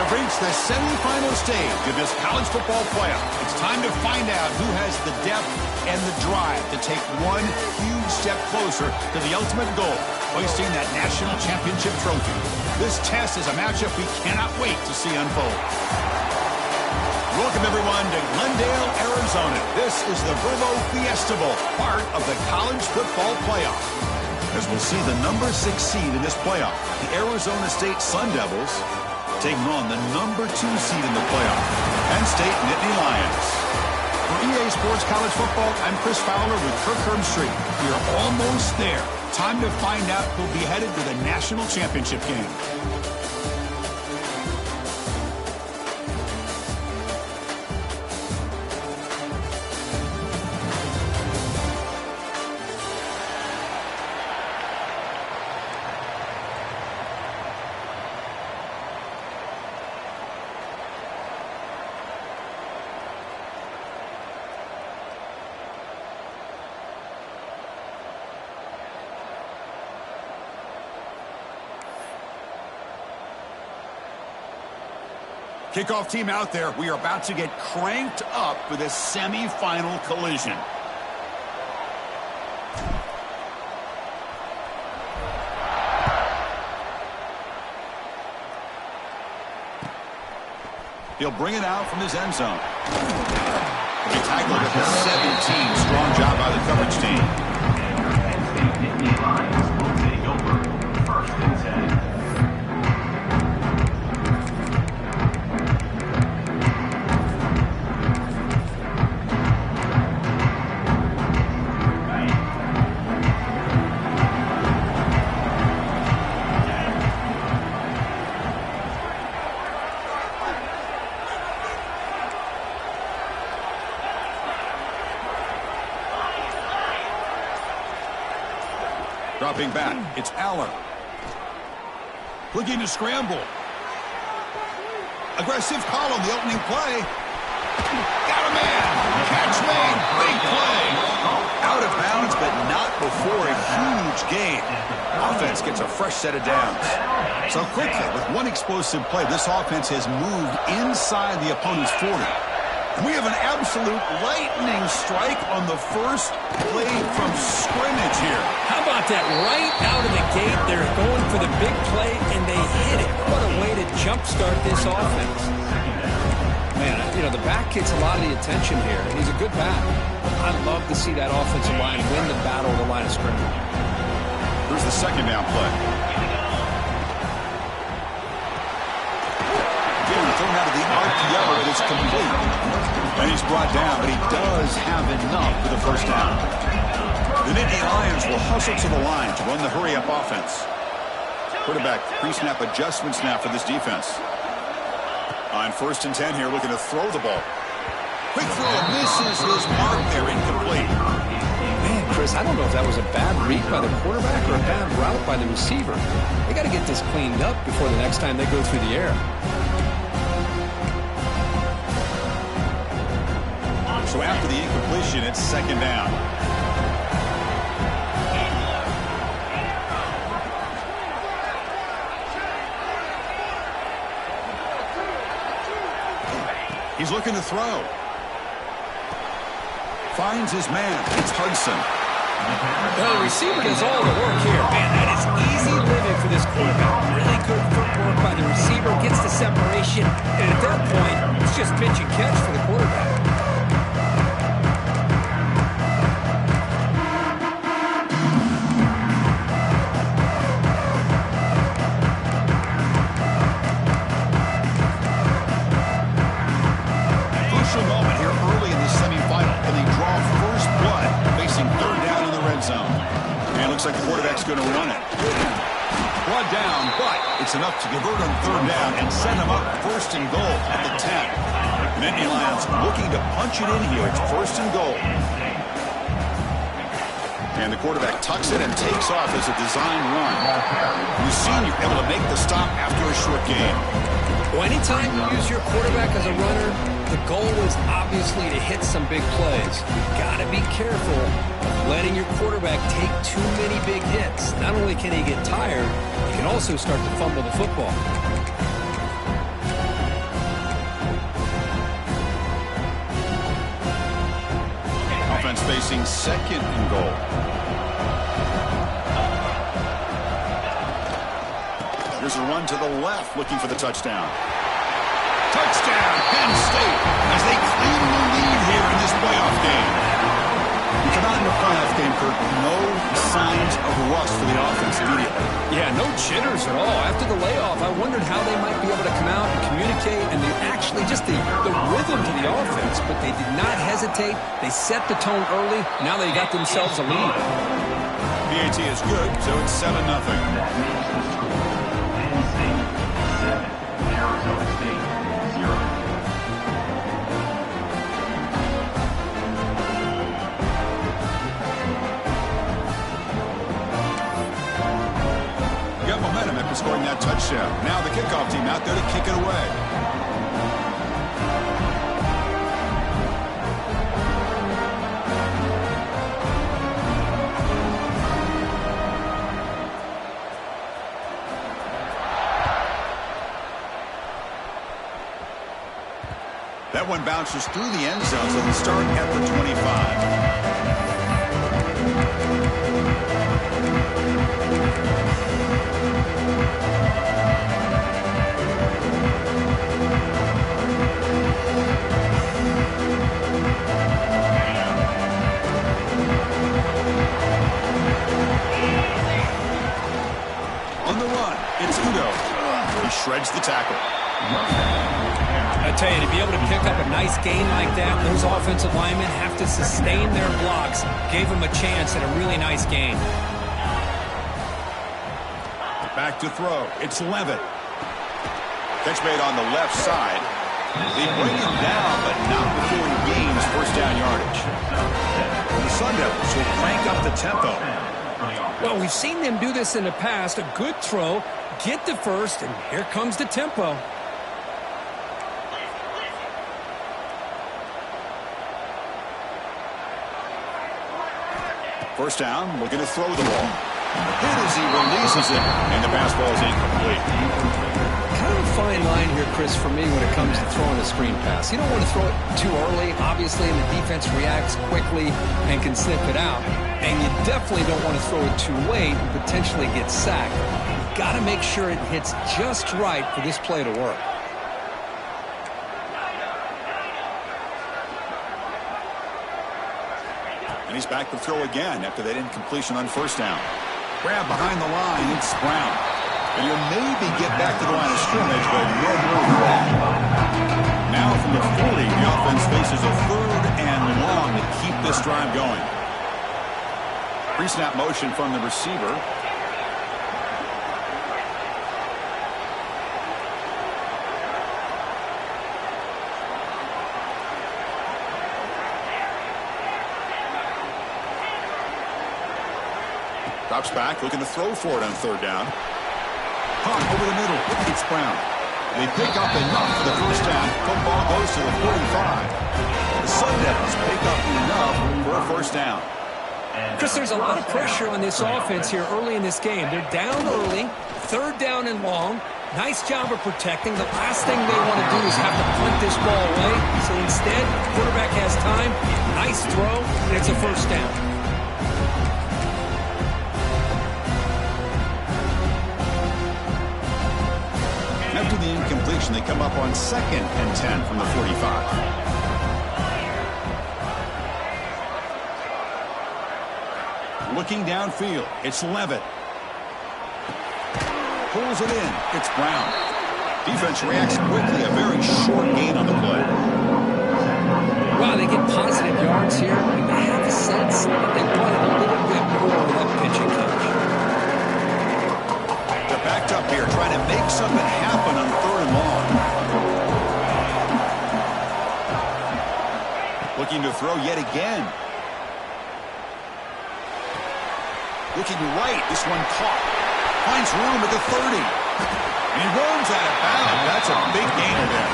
have reached the semifinal stage of this college football playoff. It's time to find out who has the depth and the drive to take one huge step closer to the ultimate goal, hoisting that national championship trophy. This test is a matchup we cannot wait to see unfold. Welcome, everyone, to Glendale, Arizona. This is the Verbo Fiesta Bowl, part of the college football playoff. As we'll see the number 6 seed in this playoff, the Arizona State Sun Devils, taking on the number 2 seed in the playoff, Penn State Nittany Lions. For EA Sports College Football, I'm Chris Fowler with Kirk Herbstreit. We're almost there. Time to find out who'll be headed to the national championship game. Kickoff team out there. We are about to get cranked up for this semifinal collision. He'll bring it out from his end zone. He tackled at the 17. Strong job by the coverage team. Penn State Nittany Lions will take over 1st and 10. Dropping back, it's Aller. Looking to scramble. Aggressive call on the opening play. Got a man. Catch made. Big play. Out of bounds, but not before a huge gain. Offense gets a fresh set of downs. So quickly, with one explosive play, this offense has moved inside the opponent's 40. We have an absolute lightning strike on the first play from scrimmage here. How about that? Right out of the gate, they're going for the big play, and they hit it. What a way to jumpstart this offense. Man, you know, the back gets a lot of the attention here, and he's a good back. I'd love to see that offensive line win the battle of the line of scrimmage. Here's the second down play. Thrown out of the RPO, and it's complete. And he's brought down, but he does have enough for the first down. The Nittany Lions will hustle to the line to run the hurry-up offense. Quarterback pre-snap adjustments now for this defense. On 1st and 10 here, looking to throw the ball. Quick throw, misses his mark there, incomplete. Man, Chris, I don't know if that was a bad read by the quarterback or a bad route by the receiver. They got to get this cleaned up before the next time they go through the air. So after the incompletion, it's 2nd down. He's looking to throw. Finds his man. It's Hudson. Well, the receiver does all the work here. Man, that is easy living for this quarterback. Really good footwork by the receiver. Gets the separation. And at that point, it's just pitch and catch for the quarterback. Moment here early in the semifinal, and they draw first blood, facing 3rd down in the red zone. And it looks like the quarterback's going to run it. Blood down, but it's enough to convert on 3rd down and set him up 1st and goal at the 10. Nittany Lions looking to punch it in here. It's 1st and goal. And the quarterback tucks it and takes off as a design run. We've seen you able to make the stop after a short gain. Well, anytime you use your quarterback as a runner, the goal is obviously to hit some big plays. You've got to be careful of letting your quarterback take too many big hits. Not only can he get tired, he can also start to fumble the football. facing second and goal. Here's a run to the left, looking for the touchdown. Touchdown, Penn State, as they claim the lead here in this playoff game. You come out in the playoff game, Kirk, no signs of rust for the offense immediately. Yeah, no jitters at all. After the layoff, I wondered how they might be able to come out and communicate, and they actually just the rhythm to the offense, but they did not hesitate. They set the tone early. Now they got themselves a lead. PAT is good, so it's 7-0. That makes the score Penn State 7, Arizona State 0. Got momentum after scoring that touchdown. Now the kickoff team out there to kick it away. That one bounces through the end zone, so they start at the 25. On the run, it's Udo. He shreds the tackle. I tell you, to be able to pick up a nice gain like that, those offensive linemen have to sustain their blocks. Gave them a chance at a really nice gain. Back to throw. It's Levitt. Catch made on the left side. They bring him down, but not before he gains first down yardage. The Sun Devils will crank up the tempo. Well, we've seen them do this in the past. A good throw, get the first, and here comes the tempo. First down, looking to throw the ball. Hit as he releases it, and the pass ball is incomplete. Kind of a fine line here, Chris, for me when it comes to throwing a screen pass. You don't want to throw it too early, obviously, and the defense reacts quickly and can sniff it out. And you definitely don't want to throw it too late and potentially get sacked. You've got to make sure it hits just right for this play to work. And he's back to throw again after that incompletion on first down. Grab behind the line, it's Brown. And you'll maybe get back to the line of scrimmage, but no more than that. Now from the 40, the offense faces a third and long to keep this drive going. Pre-snap motion from the receiver. Drops back, looking to throw for it on third down. Punt over the middle. It's Brown. They pick up enough for the first down. Football goes to the 45. The Sun Devils pick up enough for a first down. Chris, there's a lot of pressure on this offense here early in this game. They're down early, third down and long. Nice job of protecting. The last thing they want to do is have to punt this ball away. So instead, quarterback has time. Nice throw, and it's a first down. After the incompletion, they come up on 2nd and 10 from the 45. Looking downfield, it's Levitt. Pulls it in, it's Brown. Defense reacts quickly, a very short gain on the play. Wow, they get positive yards here. And I have a sense that they wanted a little bit more of that pitching coach. They're backed up here, trying to make something happen on third and long. Looking to throw yet again. Looking right, this one caught. Finds room at the 30. And he runs out of bounds. That's a big gainer there.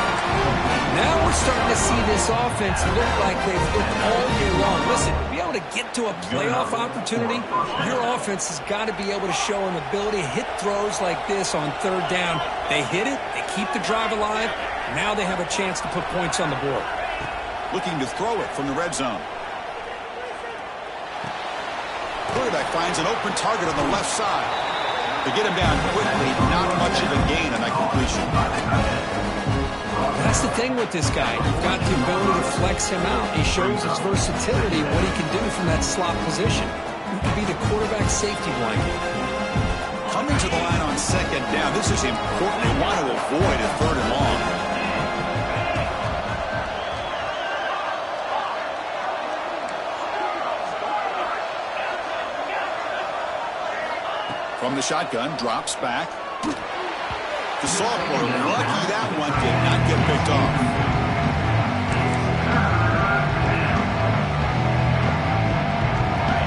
Now we're starting to see this offense look like they've looked all year long. Listen, to be able to get to a playoff opportunity, your offense has got to be able to show an ability to hit throws like this on third down. They hit it, they keep the drive alive. Now they have a chance to put points on the board. Looking to throw it from the red zone. Quarterback finds an open target on the left side. To get him down quickly, not much of a gain on that completion. That's the thing with this guy. You've got the ability to flex him out. He shows his versatility, what he can do from that slot position. He can be the quarterback safety blanket. Coming to the line on second down, this is important. They want to avoid a third and long. From the shotgun, drops back. The sophomore, lucky that one did not get picked off.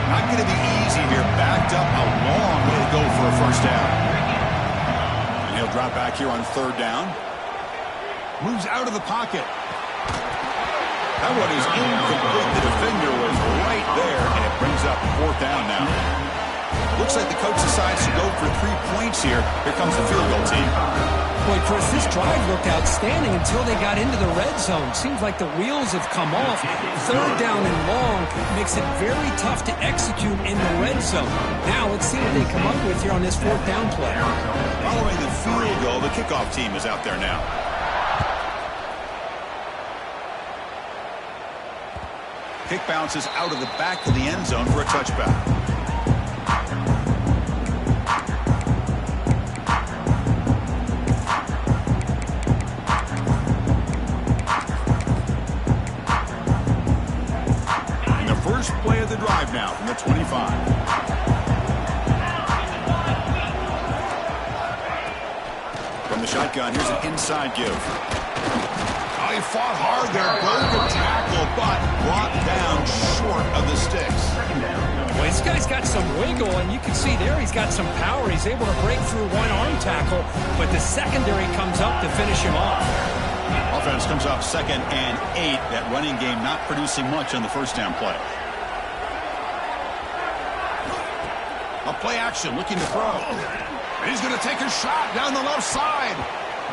Not going to be easy here. Backed up a long way to go for a first down. And he'll drop back here on third down. Moves out of the pocket. That one is incomplete. The defender was right there, and it brings up fourth down now. Looks like the coach decides to go for 3 points here. Here comes the field goal team. Boy, Chris, this drive looked outstanding until they got into the red zone. Seems like the wheels have come off. Third down and long makes it very tough to execute in the red zone. Now let's see what they come up with here on this fourth down play. Following the field goal, the kickoff team is out there now. Kick bounces out of the back of the end zone for a touchback. Play of the drive now from the 25. From the shotgun, here's an inside give. Oh, he fought hard there. Broke a tackle, but brought down short of the sticks. Well, this guy's got some wiggle, and you can see there he's got some power. He's able to break through one arm tackle, but the secondary comes up to finish him off. Offense comes up 2nd and 8. That running game not producing much on the first down play. A play action, looking to throw. He's going to take a shot down the left side.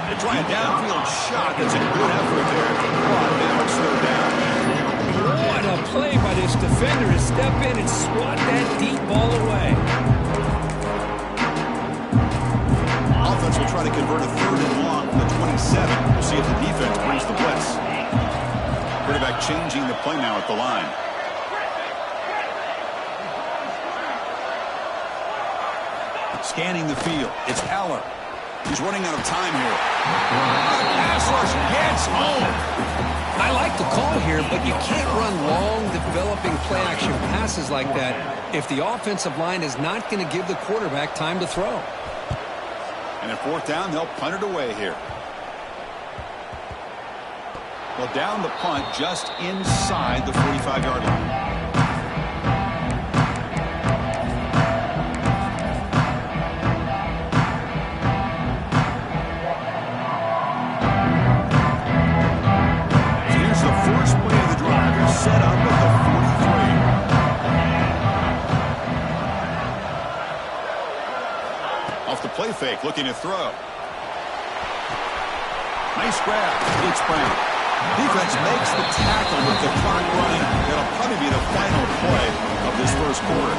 They try a downfield shot. That's a good effort there. But now it's third down. What a play by this defender to step in and swat that deep ball away. Offense will try to convert a third and long from the 27. We'll see if the defense brings the blitz. Quarterback changing the play now at the line. Scanning the field. It's Aller. He's running out of time here. The pass rush gets home. I like the call here, but you can't run long, developing play-action passes like that if the offensive line is not going to give the quarterback time to throw. And at fourth down, they'll punt it away here. Well, down the punt just inside the 45-yard line. Set up at the 43. Off the play fake, looking to throw. Nice grab. It's Brown. Defense makes the tackle with the clock running. That'll probably be the final play of this first quarter.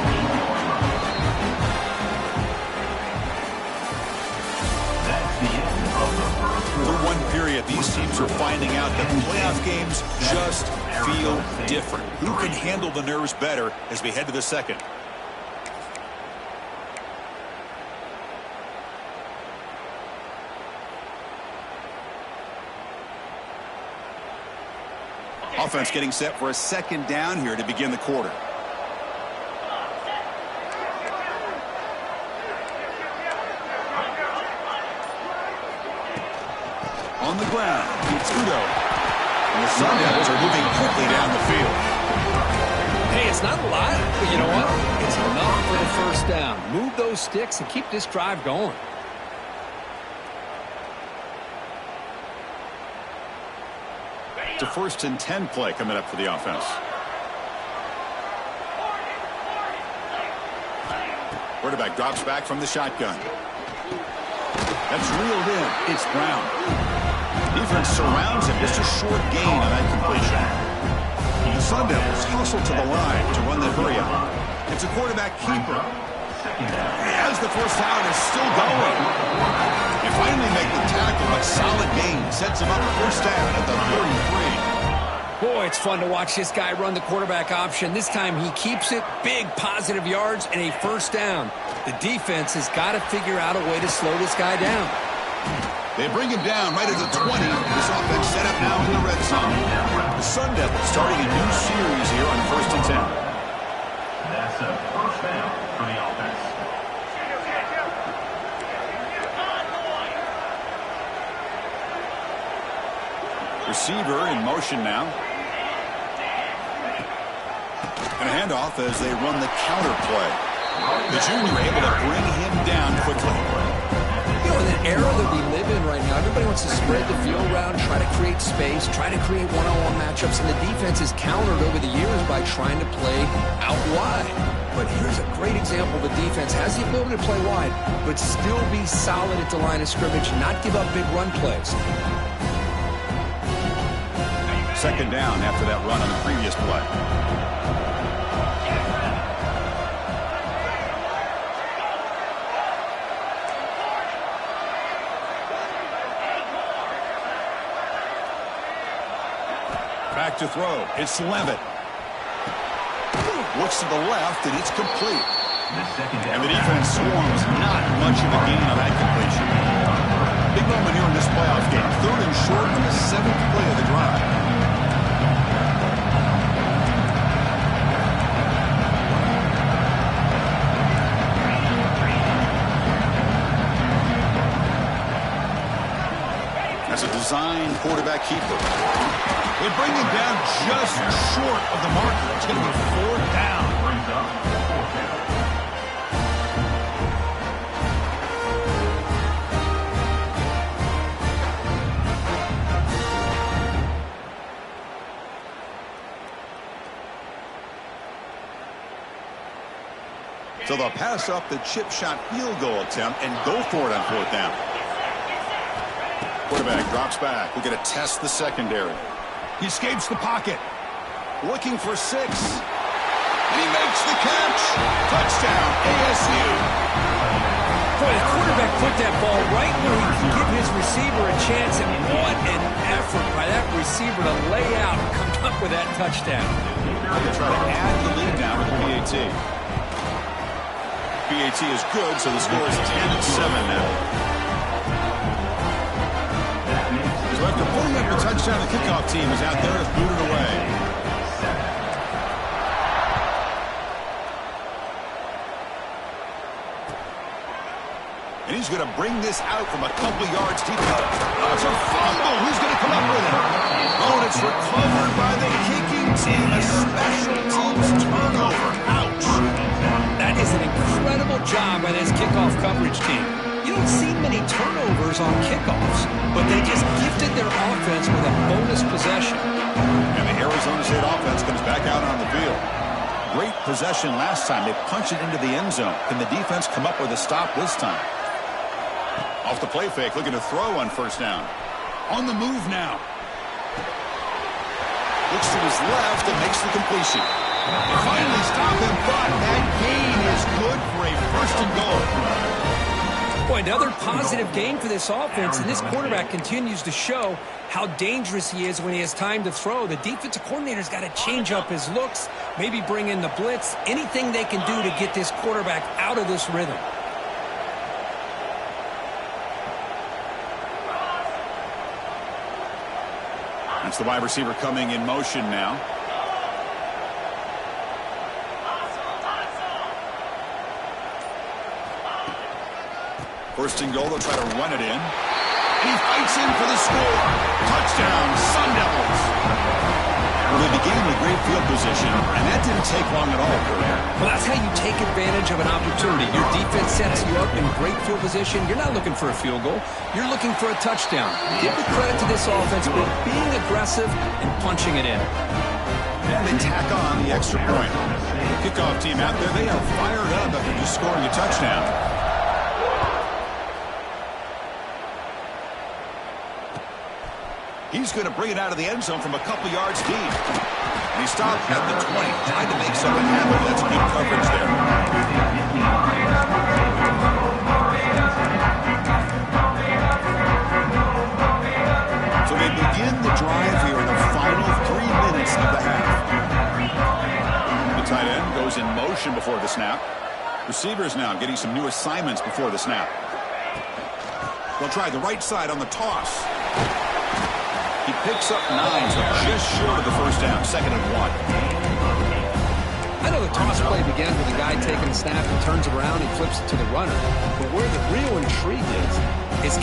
Through one period, these teams are finding out that playoff games just feel different. Who can handle the nerves better as we head to the second? Offense getting set for a second down here to begin the quarter. On the ground, it's Udo. And the Sun Devils are moving quickly down the field. Hey, it's not a lot, but you know what? It's enough for the first down. Move those sticks and keep this drive going. It's a 1st and 10 play coming up for the offense. Quarterback drops back from the shotgun. That's reeled in. It's Brown. Defense surrounds him. Just a short gain on that completion. The Sun Devils hustle to the line to run the hurry up. It's a quarterback keeper. As the first down is still going. They finally make the tackle, but solid gain sets him up first down at the 33. Boy, it's fun to watch this guy run the quarterback option. This time he keeps it, big positive yards, and a first down. The defense has got to figure out a way to slow this guy down. They bring him down right at the 20. This offense set up now in the red zone. The Sun Devils starting a new series here on 1st and 10. That's a first down for the offense. Receiver in motion now. And a handoff as they run the counter play. The junior able to bring him down quickly. You know, in an era that we live in right now, everybody wants to spread the field around, try to create space, try to create one-on-one matchups, and the defense is countered over the years by trying to play out wide. But here's a great example. The defense has the ability to play wide, but still be solid at the line of scrimmage, not give up big run plays. Second down after that run on the previous play. Back to throw. It's Levitt. Looks to the left, and it's complete. And the defense swarms. Not much of a gain on that completion. Big moment here in this playoff game. 3rd and short on the 7th play of the drive. That's a design quarterback keeper. They bring him down just short of the marker. It's going to be 4th down. So they'll pass up the chip shot field goal attempt and go for it on 4th down. Quarterback drops back. We're going to test the secondary. He escapes the pocket. Looking for 6. And he makes the catch. Touchdown, ASU. Boy, the quarterback put that ball right where he can give his receiver a chance, and what an effort by that receiver to lay out and come up with that touchdown. They try to add the lead now with the PAT. PAT is good, so the score is 10-7 now. So after pulling up the touchdown, the kickoff team is out there to boot it away. And he's going to bring this out from a couple yards deep. Oh, it's a fumble. Who's going to come up with it? Oh, and it's recovered by the kicking team. A special teams turnover. Ouch. That is an incredible job by this kickoff coverage team. You don't see many turnovers on kickoffs, but they just gifted their offense with a bonus possession. And the Arizona State offense comes back out on the field. Great possession last time. They punch it into the end zone. Can the defense come up with a stop this time? Off the play fake, looking to throw on 1st down. On the move now. Looks to his left and makes the completion. They finally stop him, but that gain is good for a 1st and goal. Boy, another positive game for this offense, and this quarterback continues to show how dangerous he is when he has time to throw. The defensive coordinator's got to change up his looks, maybe bring in the blitz, anything they can do to get this quarterback out of this rhythm. That's the wide receiver coming in motion now. First and goal, they'll try to run it in. And he fights in for the score. Touchdown, Sun Devils. Well, they began with great field position, and that didn't take long at all, Curry. Well, that's how you take advantage of an opportunity. Your defense sets you up in great field position. You're not looking for a field goal. You're looking for a touchdown. Give the credit to this offense for being aggressive and punching it in. And they tack on the extra point. The kickoff team out there, they are fired up after just scoring a touchdown. He's going to bring it out of the end zone from a couple yards deep. And he stopped at the 20, trying to make something happen. That's good coverage there. goes in motion before the snap. Receivers now getting some new assignments before the snap. They'll try the right side on the toss. He picks up 9, so just short of the first down, 2nd and 1. I know the toss play begins with a guy taking a snap and turns it around and flips it to the runner. But where the real intrigue is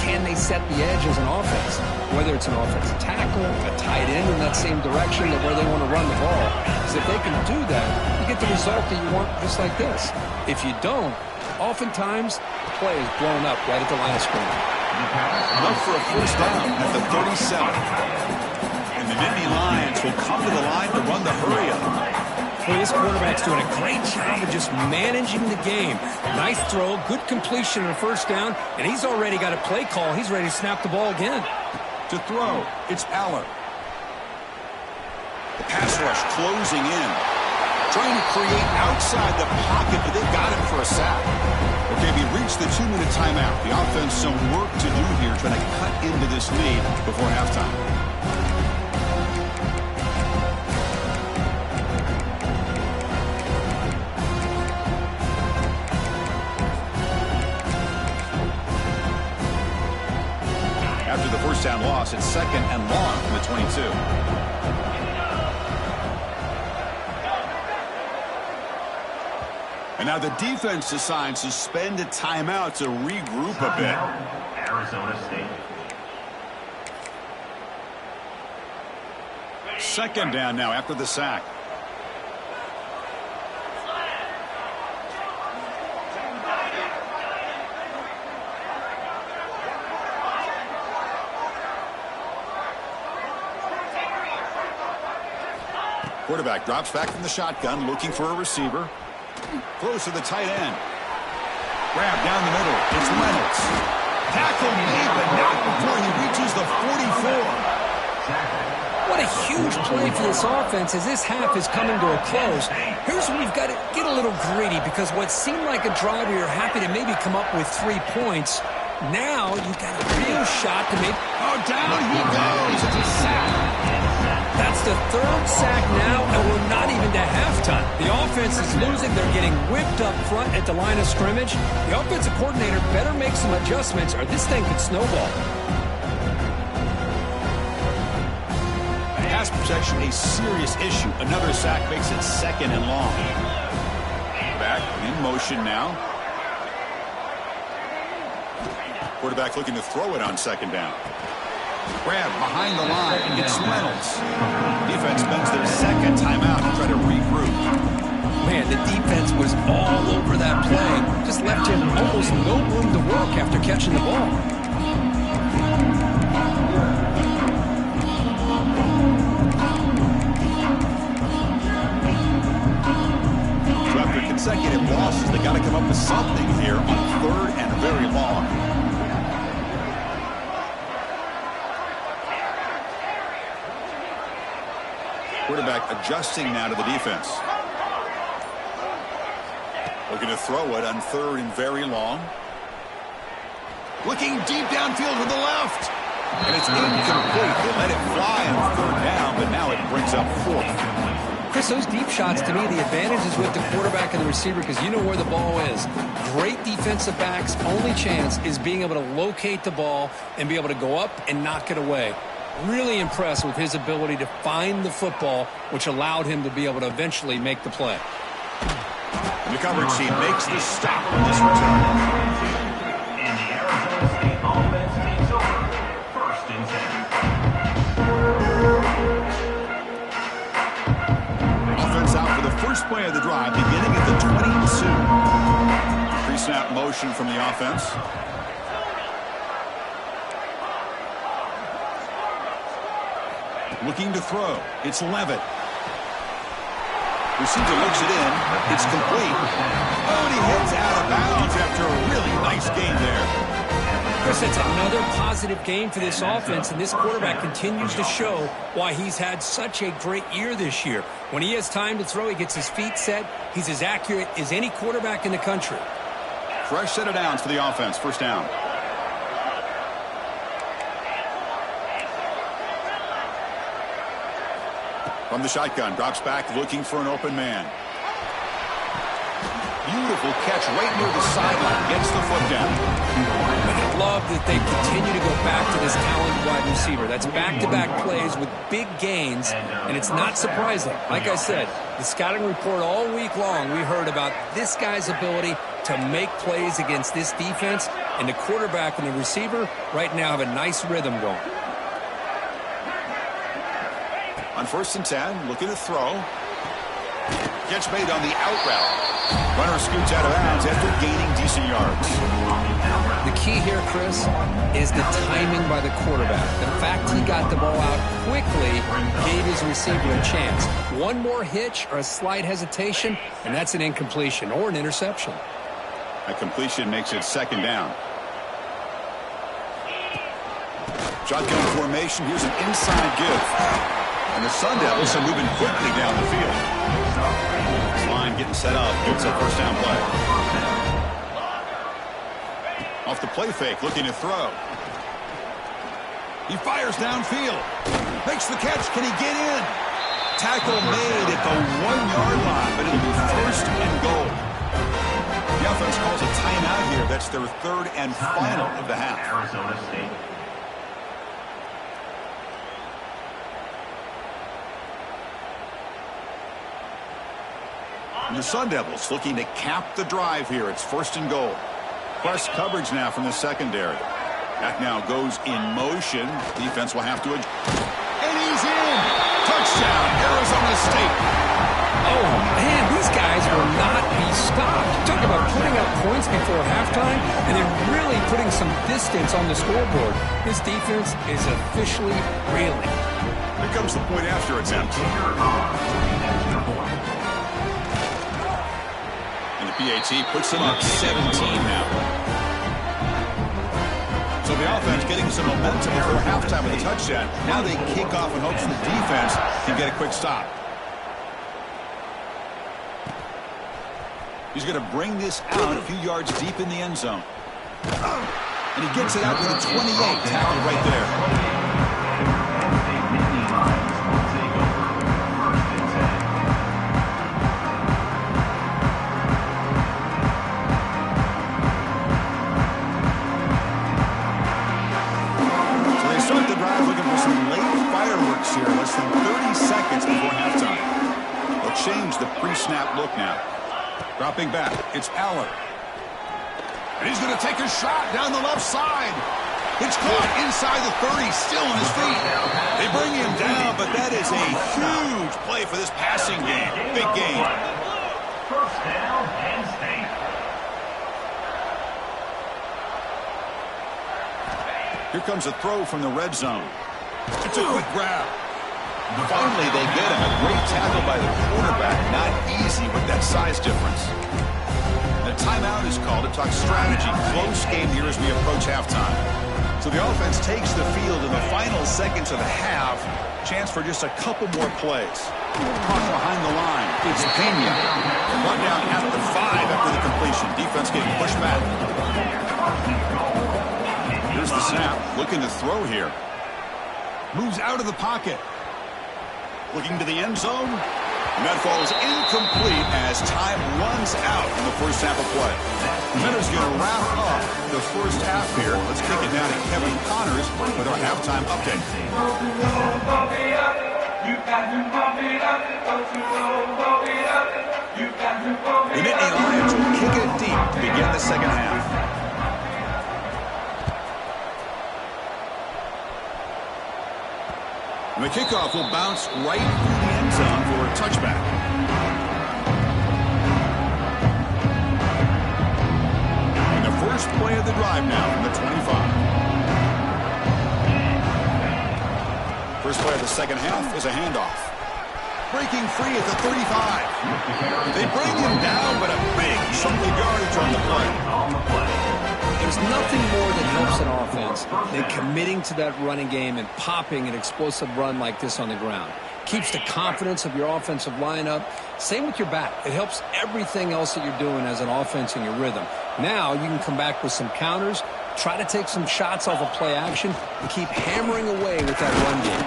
can they set the edge as an offense? Whether it's an offensive tackle, a tight end in that same direction to where they want to run the ball. Because if they can do that, you get the result that you want just like this. If you don't, oftentimes the play is blown up right at the line of scrimmage. Up for a first down at the 37. And the Nittany Lions will come to the line to run the hurry-up. Well, this quarterback's doing a great job of just managing the game. Nice throw, good completion on the first down, and he's already got a play call. He's ready to snap the ball again. To throw, it's Aller. The pass rush closing in. Trying to create outside the pocket, but they've got him for a sack. Okay, we reached the 2-minute timeout. The offense some work to do here, trying to cut into this lead before halftime. After the first down loss, it's 2nd and long from the 22. And now the defense decides to spend a timeout to regroup a bit. Arizona State. 2nd down now after the sack. Quarterback drops back from the shotgun, looking for a receiver. Close to the tight end. Grab down the middle. It's Reynolds. Tackle made, but not before he reaches the 44. What a huge play for this offense as this half is coming to a close. Here's where we've got to get a little greedy, because what seemed like a drive where you're happy to maybe come up with 3 points, now you've got a real shot to make. Oh, down he goes. It's a sack. That's the 3rd sack now, and we're not even to halftime. The offense is losing. They're getting whipped up front at the line of scrimmage. The offensive coordinator better make some adjustments, or this thing could snowball. Pass protection, a serious issue. Another sack makes it 2nd and long. Back in motion now. Quarterback looking to throw it on 2nd down. Grab behind the line. It's Reynolds. Defense spends their 2nd timeout to try to regroup. Man, the defense was all over that play. Just left him almost no room to work after catching the ball. So after consecutive losses, they got to come up with something here on 3rd and very long. Quarterback adjusting now to the defense. Looking to throw it on 3rd and very long. Looking deep downfield with the left. And it's incomplete. They let it fly on 3rd down, but now it brings up 4th. Chris, those deep shots, to me, the advantage is with the quarterback and the receiver because you know where the ball is. Great defensive backs' only chance is being able to locate the ball and be able to go up and knock it away. Really impressed with his ability to find the football, which allowed him to be able to eventually make the play. And the coverage team makes the stop on this return. And the Arizona State offense takes over. 1st and 10. Offense out for the first play of the drive, beginning at the 22. Pre-snap motion from the offense. Looking to throw. It's Levitt. Receiver looks it in. It's complete. Oh, and he heads out of bounds after a really nice game there. Chris, it's another positive game for this offense, and this quarterback continues to show why he's had such a great year this year. When he has time to throw, he gets his feet set. He's as accurate as any quarterback in the country. Fresh set of downs for the offense. 1st down. From the shotgun, drops back looking for an open man. Beautiful catch right near the sideline. Gets the foot down. I love that they continue to go back to this talented wide receiver. That's back-to-back plays with big gains, and it's not surprising. Like I said, the scouting report all week long, we heard about this guy's ability to make plays against this defense, and the quarterback and the receiver right now have a nice rhythm going. On 1st and 10, looking to throw. Catch made on the out route. Runner scoots out of bounds after gaining decent yards. The key here, Chris, is the timing by the quarterback. The fact he got the ball out quickly gave his receiver a chance. One more hitch or a slight hesitation, and that's an incompletion or an interception. A completion makes it 2nd down. Shotgun formation. Here's an inside give. And the Sun Devils are moving quickly down the field. This line getting set up. It's a 1st down play. Off the play fake, looking to throw. He fires downfield. Makes the catch. Can he get in? Tackle made at the 1-yard line, but it'll be 1st and goal. The offense calls a timeout here. That's their 3rd and final of the half. Arizona State. And the Sun Devils looking to cap the drive here. It's 1st and goal. Press coverage now from the secondary. Back now goes in motion. Defense will have to adjust. And he's in! Touchdown, Arizona State. Oh, man, these guys will not be stopped. Talk about putting up points before halftime and then really putting some distance on the scoreboard. This defense is officially reeling. Here comes the point after attempt. And the PAT puts them up 17 now. So the offense getting some momentum before halftime with a touchdown. Now they kick off in hopes the defense can get a quick stop. He's going to bring this out a few yards deep in the end zone. And he gets it out to the 28. Tackled right there. Here, less than 30 seconds before halftime. They'll change the pre-snap look now. Dropping back, it's Aller. And he's going to take a shot down the left side. It's caught inside the 30, still on his feet. They bring him down, but that is a huge play for this passing game. Big game. 1st down, Penn State. Here comes a throw from the red zone. It's a quick grab. Finally, they get him. A great tackle by the quarterback. Not easy with that size difference. The timeout is called to talk strategy. Close game here as we approach halftime. So the offense takes the field in the final seconds of the half. Chance for just a couple more plays. Caught behind the line. It's Pena. Brought down at the 5 after the completion. Defense getting pushed back. Here's the snap. Looking to throw here. Moves out of the pocket. Looking to the end zone. And that falls incomplete as time runs out in the first half of play. Miners going to wrap up the first half here. Let's kick it down to Kevin Connors with our halftime update. The Nittany Lions will kick it deep to begin the second half. And the kickoff will bounce right through the end zone for a touchback. And the first play of the drive now from the 25. First play of the second half is a handoff. Breaking free at the 35. They bring him down, but a big chunk of yardage on the play. There's nothing more that helps an offense than committing to that running game and popping an explosive run like this on the ground. Keeps the confidence of your offensive lineup. Same with your back. It helps everything else that you're doing as an offense in your rhythm. Now you can come back with some counters, try to take some shots off of play action, and keep hammering away with that run game.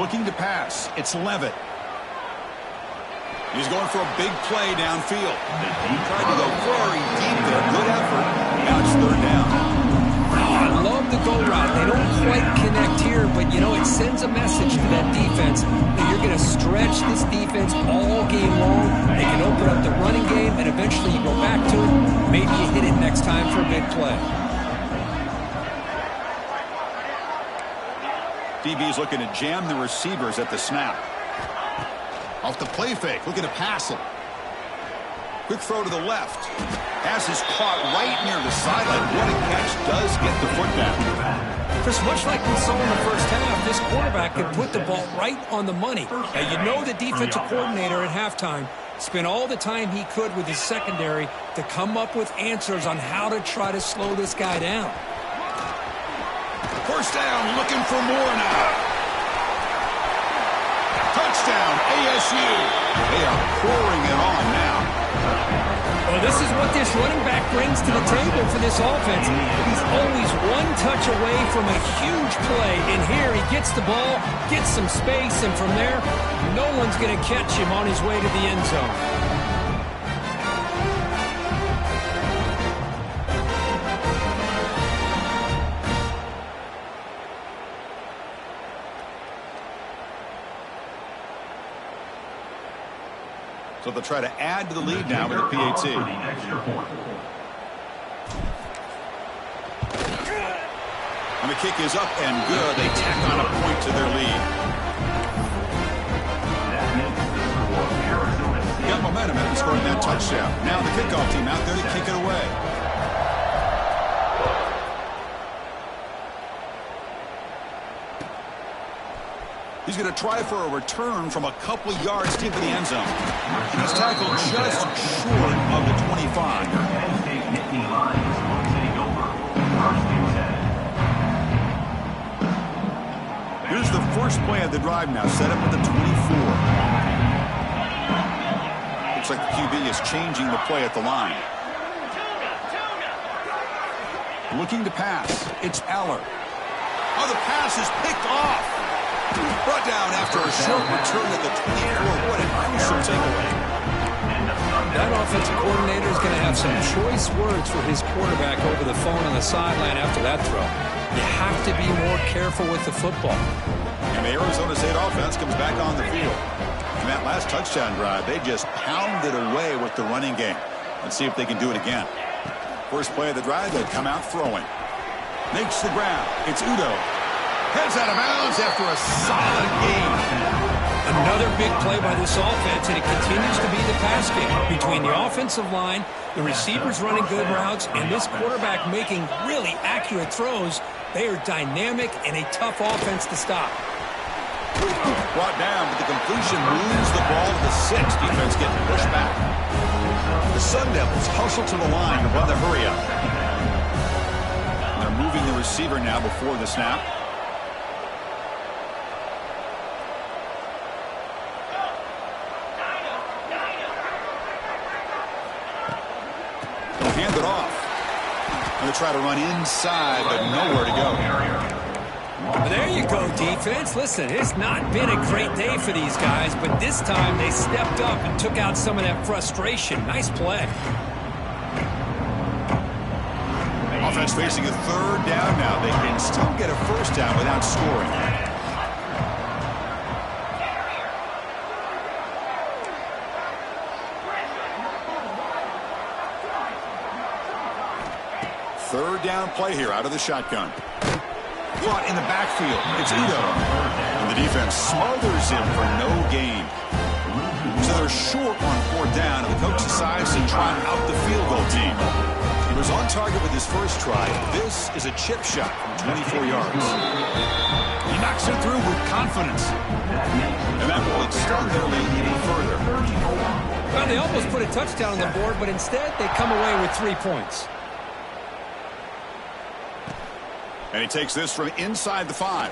Looking to pass. It's Levitt. He's going for a big play downfield. Tried to go very deep there. Good effort. Now it's third down. Oh, I love the go route. They don't quite connect here, but, you know, it sends a message to that defense that you're going to stretch this defense all game long. They can open up the running game, and eventually you go back to it. Maybe you hit it next time for a big play. DB's looking to jam the receivers at the snap. Off the play fake, looking to pass it. Quick throw to the left. Pass is caught right near the sideline. What a catch. Does get the foot down. Chris, much like we saw in the first half, this quarterback could put the ball right on the money. Now, you know the defensive coordinator at halftime spent all the time he could with his secondary to come up with answers on how to try to slow this guy down. First down, looking for more now. Touchdown, ASU. They are pouring it on now. Well, this is what this running back brings to the table for this offense. He's always one touch away from a huge play. And here he gets the ball, gets some space, and from there, no one's going to catch him on his way to the end zone. So they'll try to add to the lead now with the PAT. And the kick is up and good. They tack on a point to their lead. Got momentum after scoring that touchdown. Now the kickoff team out there to kick it away. He's going to try for a return from a couple yards deep in the end zone. He's tackled just short of the 25. Here's the first play of the drive now, set up at the 24. Looks like the QB is changing the play at the line. Looking to pass. It's Eller. Oh, the pass is picked off. Brought down after a short return at the 24. What a crucial takeaway. That offensive coordinator is going to have some choice words for his quarterback over the phone on the sideline after that throw. You have to be more careful with the football. And the Arizona State offense comes back on the field. In that last touchdown drive, they just pounded away with the running game. Let's see if they can do it again. First play of the drive, they come out throwing. Makes the grab. It's Udo. Heads out of bounds after a solid game. Another big play by this offense, and it continues to be the pass game. Between the offensive line, the receivers running good routes, and this quarterback making really accurate throws, they are dynamic and a tough offense to stop. Brought down, but the completion moves the ball to the 6. Defense getting pushed back. The Sun Devils hustle to the line to run the hurry-up. They're moving the receiver now before the snap. Hand it off. Going to try to run inside, but nowhere to go. Well, there you go, defense. Listen, it's not been a great day for these guys, but this time they stepped up and took out some of that frustration. Nice play. Offense facing a third down now. They can still get a first down without scoring. Third down play here out of the shotgun. Caught in the backfield. It's Udo. And the defense smothers him for no gain. So they're short on fourth down, and the coach decides to try out the field goal team. He was on target with his first try. This is a chip shot from 24 yards. He knocks it through with confidence. And that will extend their lead even further. Well, they almost put a touchdown on the board, but instead they come away with 3 points. And he takes this from inside the 5.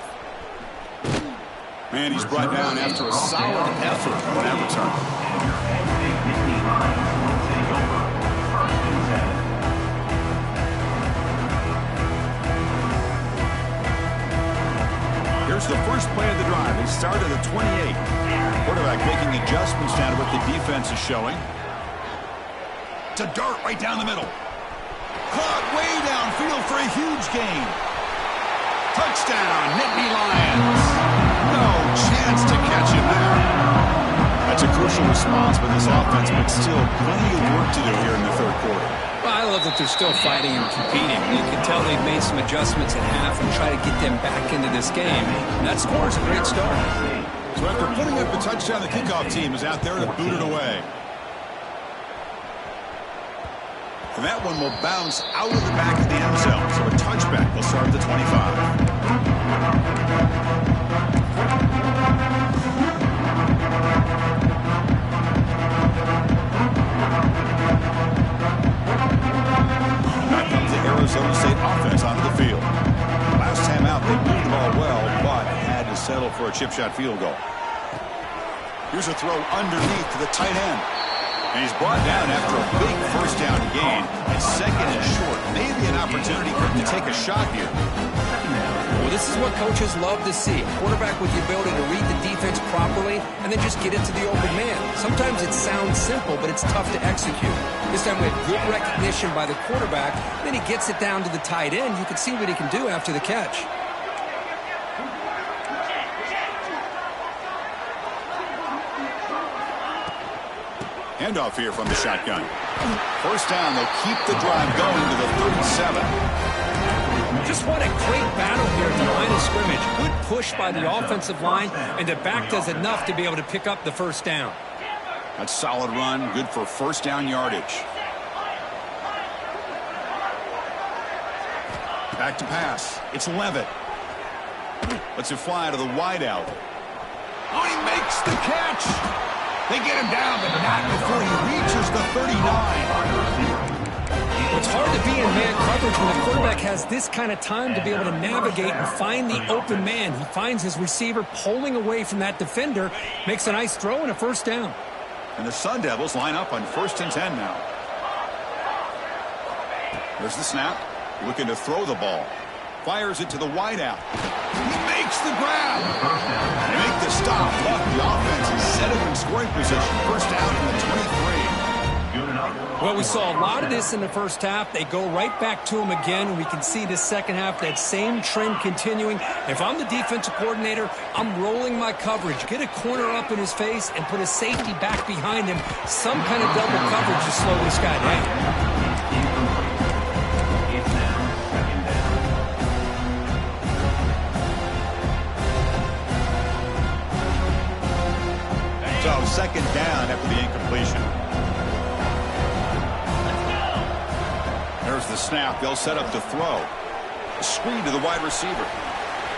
And he's brought down after a solid effort on that return. Here's the first play of the drive. They start of the 28. Quarterback making adjustments down to what the defense is showing. To dart right down the middle. Caught way downfield for a huge gain. Touchdown, Nittany Lions. No chance to catch him there. That's a crucial response by this offense, but still plenty of work to do here in the third quarter. Well, I love that they're still fighting and competing. You can tell they've made some adjustments at half and try to get them back into this game. And that score is a great start. So after putting up a touchdown, the kickoff team is out there to boot it away. And that one will bounce out of the back of the end zone. So a touchback will start at the 25. Arizona State offense onto the field. Last time out, they moved the ball well, but had to settle for a chip shot field goal. Here's a throw underneath to the tight end. And he's brought down after a big first down gain. And second and short, maybe an opportunity for him to take a shot here. Well, this is what coaches love to see. A quarterback with the ability to read the defense properly and then just get it to the open man. Sometimes it sounds simple, but it's tough to execute. This time we had good recognition by the quarterback. Then he gets it down to the tight end. You can see what he can do after the catch. Handoff here from the shotgun. First down, they'll keep the drive going to the 37. Just what a great battle here at the line of scrimmage. Good push by the offensive line, and the back does enough to be able to pick up the first down. That's solid run, good for first down yardage. Back to pass. It's Levitt. Lets it fly to the wideout. Oh, he makes the catch. They get him down, but not before he reaches the 39. It's hard to be in man coverage when the quarterback has this kind of time to be able to navigate and find the open man. He finds his receiver pulling away from that defender, makes a nice throw and a first down. And the Sun Devils line up on 1st and 10 now. There's the snap. Looking to throw the ball. Fires it to the wideout. He makes the grab. They make the stop, but the offense is set up in scoring position. First down in the 23. Well, we saw a lot of this in the first half. They go right back to him again, and we can see the second half, that same trend continuing. If I'm the defensive coordinator, I'm rolling my coverage. Get a corner up in his face and put a safety back behind him. Some kind of double coverage to slow this guy down. So second down after the incompletion. There's the snap. They'll set up to throw. A screen to the wide receiver.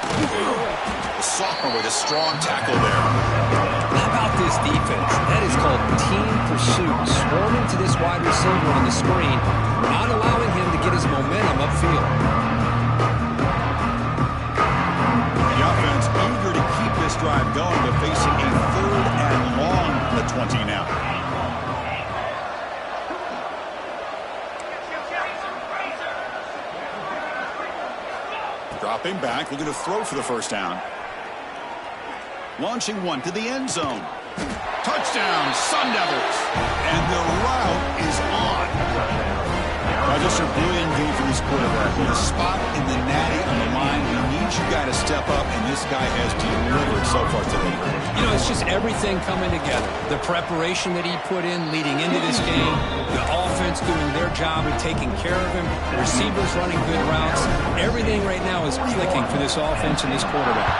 The sophomore with a strong tackle there. How about this defense? That is called team pursuit. Swarming to this wide receiver on the screen, not allowing him to get his momentum upfield. The offense eager to keep this drive going, but facing a 3rd and long from the 20 now. Dropping back, looking to throw for the first down. Launching one to the end zone. Touchdown, Sun Devils. And the route is on. Just a brilliant game for this quarterback. With a spot in the natty on the line, he needs you guys to step up, and this guy has delivered so far today. You know, it's just everything coming together. The preparation that he put in leading into this game, the offense doing their job of taking care of him, the receivers running good routes. Everything right now is clicking for this offense and this quarterback.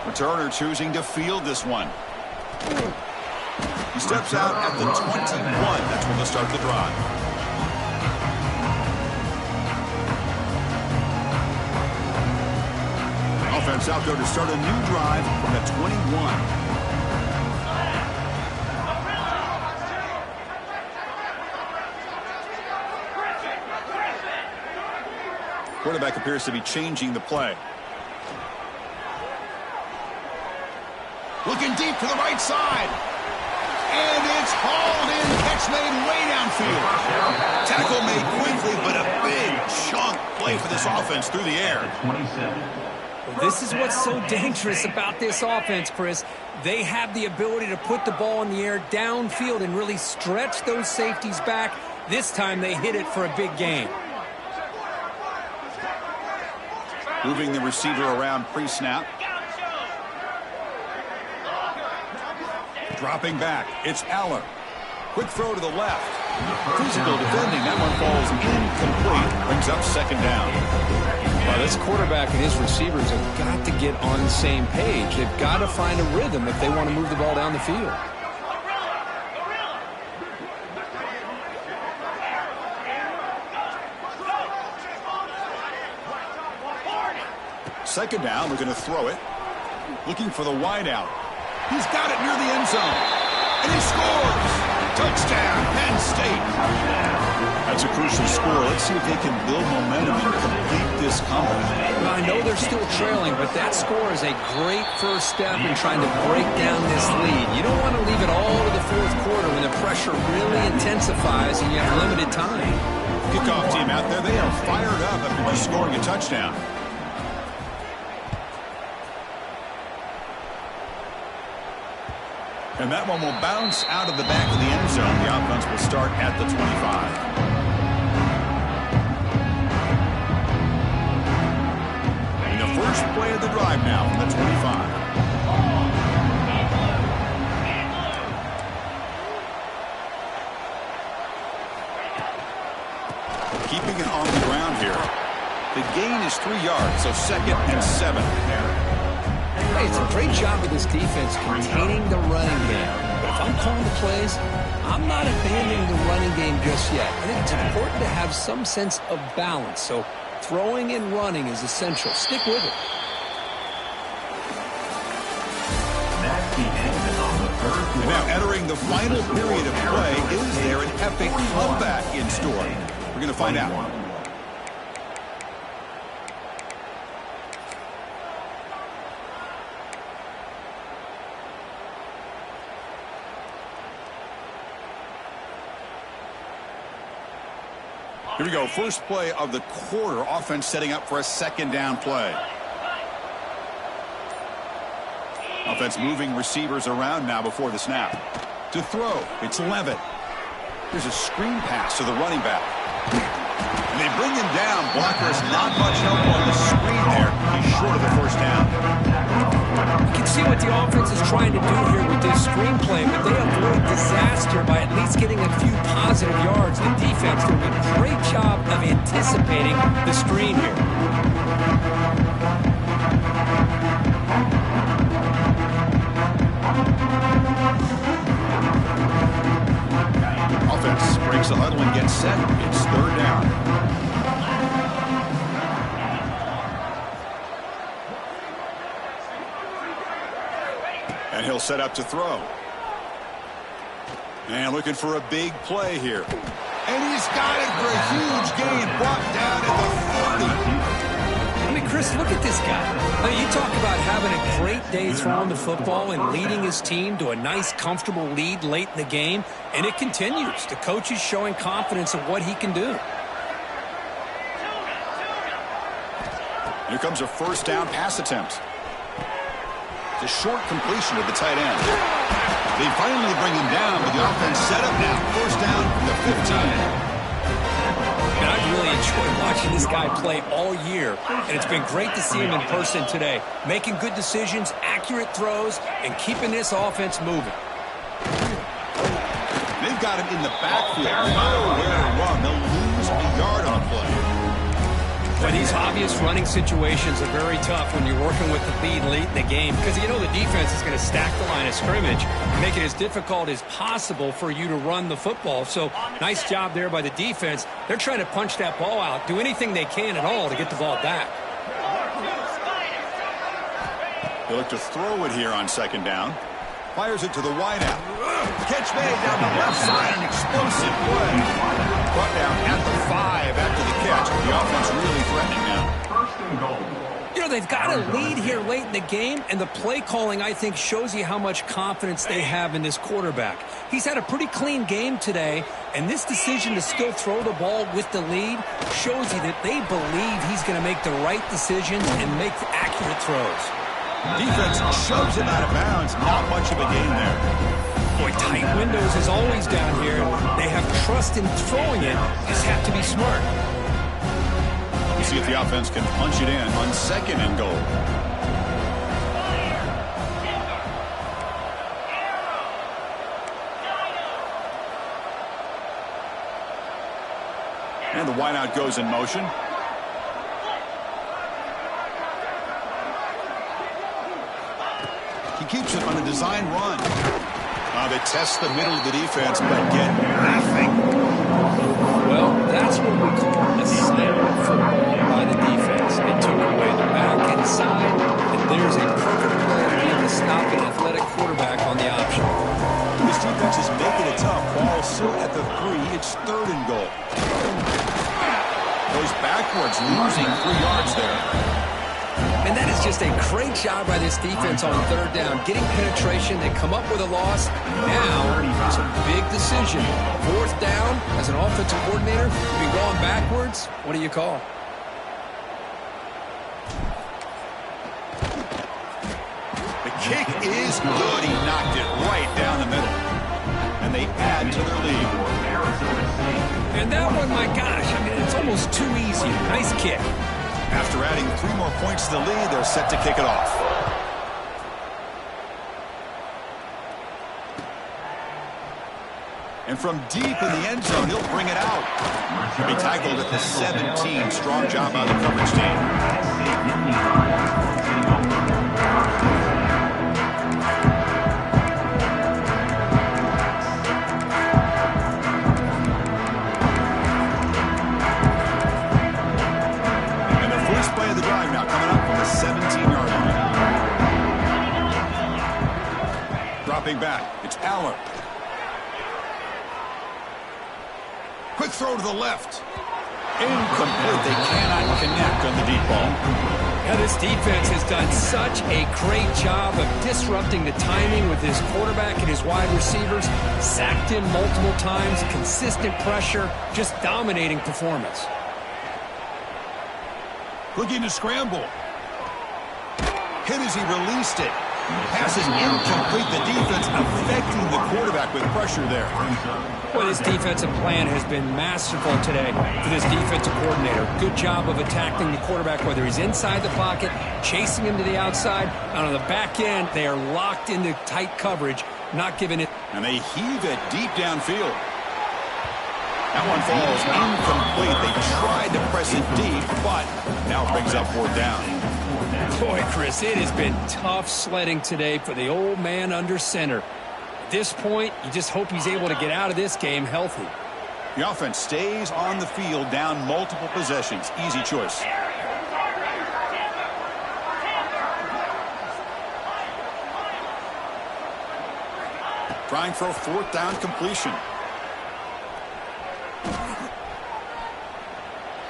Returner choosing to field this one. He steps out at the 21. That's when they'll start the drive. Offense out there to start a new drive from the 21. Quarterback appears to be changing the play. Looking deep to the right side. And it's hauled in. Catch made way downfield. Tackle made quickly, but a big chunk play for the this offense through the air. 27. Well, this is what's so dangerous about this offense, Chris. They have the ability to put the ball in the air downfield and really stretch those safeties back. This time they hit it for a big gain. Moving the receiver around pre-snap. Dropping back, it's Aller. Quick throw to the left. Physical defending, that one falls incomplete. Brings up second down. Well, this quarterback and his receivers have got to get on the same page. They've got to find a rhythm if they want to move the ball down the field. Second down, they're going to throw it. Looking for the wide out. He's got it near the end zone. And he scores! Touchdown, Penn State. That's a crucial score. Let's see if they can build momentum and complete this comeback. Well, I know they're still trailing, but that score is a great first step in trying to break down this lead. You don't want to leave it all to the fourth quarter when the pressure really intensifies and you have limited time. Kickoff team out there, they are fired up after just scoring a touchdown. And that one will bounce out of the back of the end zone. The offense will start at the 25. And the first play of the drive now from the 25. Keeping it on the ground here. The gain is 3 yards, so 2nd and 7. Hey, it's a great job of this defense containing the running game. But if I'm calling the plays, I'm not abandoning the running game just yet. I think it's important to have some sense of balance. So throwing and running is essential. Stick with it. That's the end of the third And quarter. now entering the final period of play, is there an epic comeback in store? We're going to find out. Here we go. First play of the quarter. Offense setting up for a second down play. Offense moving receivers around now before the snap. To throw, it's Levitt. There's a screen pass to the running back. And they bring him down. Blockers not much help on the screen there. He's short of the first down. You can see what the offense is trying to do here with this screenplay, but they avoid disaster by at least getting a few positive yards. The defense doing a great job of anticipating the screen here. Offense breaks the huddle and gets set. It's third down. And he'll set up to throw. And looking for a big play here. And he's got it for a huge gain. Brought down at the 30. I mean, Chris, look at this guy. I mean, you talk about having a great day throwing the football and leading his team to a nice, comfortable lead late in the game, and it continues. The coach is showing confidence of what he can do. Here comes a first down pass attempt. It's a short completion of the tight end. They finally bring him down, but the offense set up now. First down from the 15. And I've really enjoyed watching this guy play all year, and it's been great to see him in person today, making good decisions, accurate throws, and keeping this offense moving. They've got him in the backfield. Nowhere to run. They'll lose a yard on a play. But these obvious running situations are very tough when you're working with the lead late in the game, because you know the defense is going to stack the line of scrimmage and make it as difficult as possible for you to run the football. So nice job there by the defense. They're trying to punch that ball out, do anything they can at all to get the ball back. They look to throw it here on second down. Fires it to the wideout. Catch made down the left side. An explosive play. Brought down at the 5 after the catch. The offense really threatening now. First and goal. You know, they've got a lead here late in the game, and the play calling, I think, shows you how much confidence they have in this quarterback. He's had a pretty clean game today, and this decision to still throw the ball with the lead shows you that they believe he's going to make the right decisions and make accurate throws. Defense shoves him out of bounds. Not much of a gain there. Boy, tight windows is always down here. They have trust in throwing it. Just have to be smart. We'll see if the offense can punch it in on 2nd and goal. And the wideout goes in motion. He keeps it on a design run. They test the middle of the defense, but get nothing. Well, that's what we call a silent football by the defense. They took away the back inside, and there's a perfect play to be able to stop an athletic quarterback on the option. This defense is making it tough. Ball still at the 3. It's 3rd and goal. Goes backwards, losing 3 yards there. And that is just a great job by this defense on 3rd down. Getting penetration, they come up with a loss. Now, it's a big decision. 4th down, as an offensive coordinator, you've been going backwards. What do you call? The kick is good. He knocked it right down the middle. And they add to their lead. And that one, my gosh, I mean, it's almost too easy. Nice kick. After adding 3 more points to the lead, they're set to kick it off. And from deep in the end zone, he'll bring it out. He'll be tackled at the 17. Strong job by the coverage team. Play of the drive now coming up from the 17-yard line. Dropping back, it's Aller. Quick throw to the left. Incomplete. They cannot connect on the deep ball. Now, this defense has done such a great job of disrupting the timing with his quarterback and his wide receivers. Sacked him multiple times, consistent pressure, just dominating performance. Looking to scramble. Hit as he released it. Pass is incomplete. The defense affecting the quarterback with pressure there. Well, this defensive plan has been masterful today for this defensive coordinator. Good job of attacking the quarterback, whether he's inside the pocket, chasing him to the outside. And on the back end, they are locked into tight coverage, not giving it. And they heave it deep downfield. That one falls incomplete. They tried to press it deep, but now it brings up 4th down. Boy, Chris, it has been tough sledding today for the old man under center. At this point, you just hope he's able to get out of this game healthy. The offense stays on the field, down multiple possessions. Easy choice. Trying for a 4th down completion.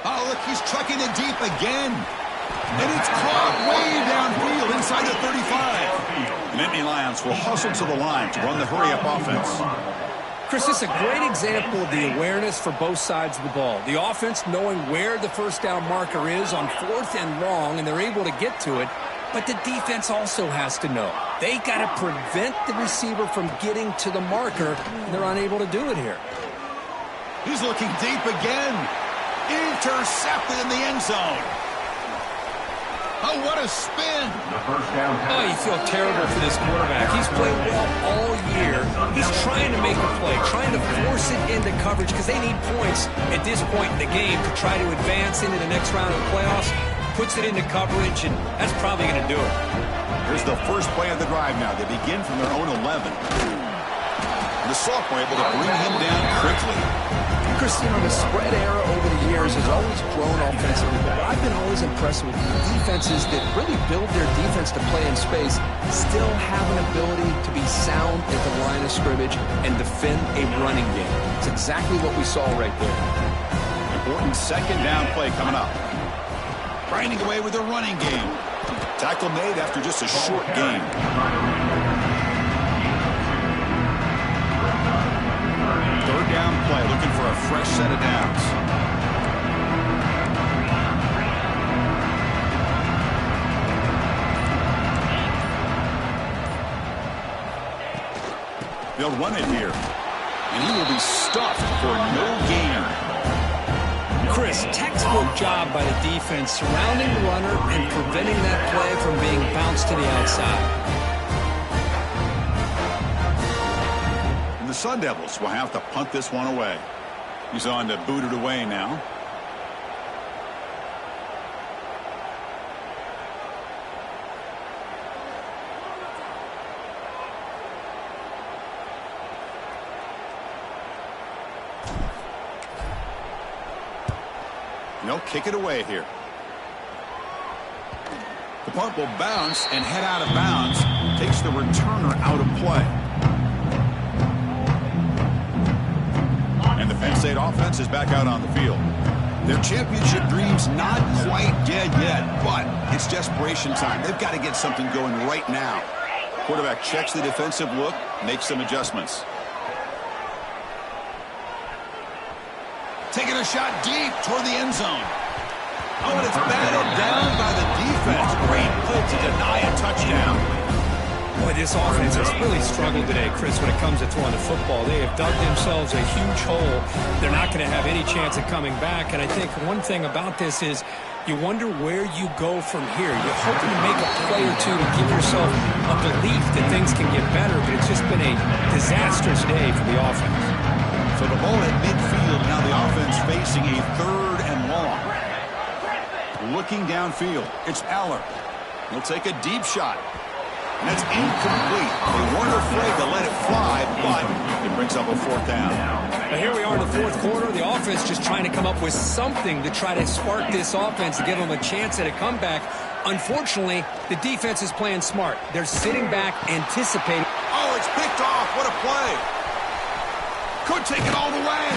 Oh, look, he's trucking it deep again. And it's caught way downfield inside the 35. Nittany Lions will hustle to the line to run the hurry-up offense. Chris, this is a great example of the awareness for both sides of the ball. The offense knowing where the 1st down marker is on 4th and long, and they're able to get to it. But the defense also has to know. They got to prevent the receiver from getting to the marker, and they're unable to do it here. He's looking deep again. Intercepted in the end zone. Oh, what a spin. Oh, you feel terrible for this quarterback. He's played well all year. He's trying to make a play, trying to force it into coverage because they need points at this point in the game to try to advance into the next round of the playoffs. Puts it into coverage, and that's probably going to do it. Here's the first play of the drive now. They begin from their own 11. The sophomore able to bring him down quickly. Chris, you know, the spread era over the years has always grown offensively, but I've been always impressed with defenses that really build their defense to play in space, still have an ability to be sound at the line of scrimmage and defend a running game. It's exactly what we saw right there. Important 2nd down play coming up. grinding away with a running game. Tackle made after just a short gain. Third down play, looking for a fresh set of downs. They'll run it here. And he will be stuffed for no gain. Chris, textbook job by the defense surrounding the runner and preventing that play from being bounced to the outside. And the Sun Devils will have to punt this one away. He's on to boot it away now. They'll kick it away here. The punt will bounce and head out of bounds. Takes the returner out of play. And the Penn State offense is back out on the field. Their championship dreams not quite dead yet, but it's desperation time. They've got to get something going right now. Quarterback checks the defensive look, makes some adjustments. Taking a shot deep toward the end zone. Oh, and it's battled down by the defense. Great play to deny a touchdown. Boy, this offense has really struggled today, Chris, when it comes to throwing the football. They have dug themselves a huge hole. They're not going to have any chance of coming back. And I think one thing about this is you wonder where you go from here. You're hoping to make a play or two to give yourself a belief that things can get better, but it's just been a disastrous day for the offense. So the ball at midfield, now the offense facing a 3rd and long. Looking downfield, it's Eller. He'll take a deep shot. And it's incomplete. They weren't afraid to let it fly, but it brings up a 4th down. Now here we are in the 4th quarter. The offense just trying to come up with something to try to spark this offense to give them a chance at a comeback. Unfortunately, the defense is playing smart. They're sitting back, anticipating. Oh, it's picked off. What a play. Could take it all the way.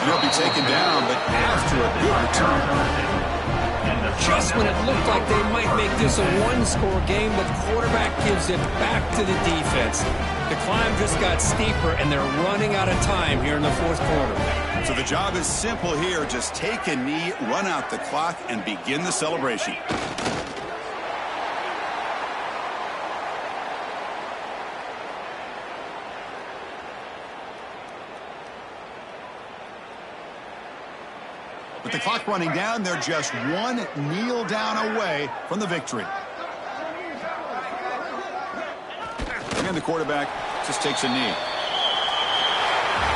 He'll be taken down, but after a good return. Just when it looked like they might make this a 1-score game, the quarterback gives it back to the defense. The climb just got steeper, and they're running out of time here in the 4th quarter. So the job is simple here. Just take a knee, run out the clock, and begin the celebration. With the clock running down, they're just one kneel down away from the victory. And the quarterback just takes a knee.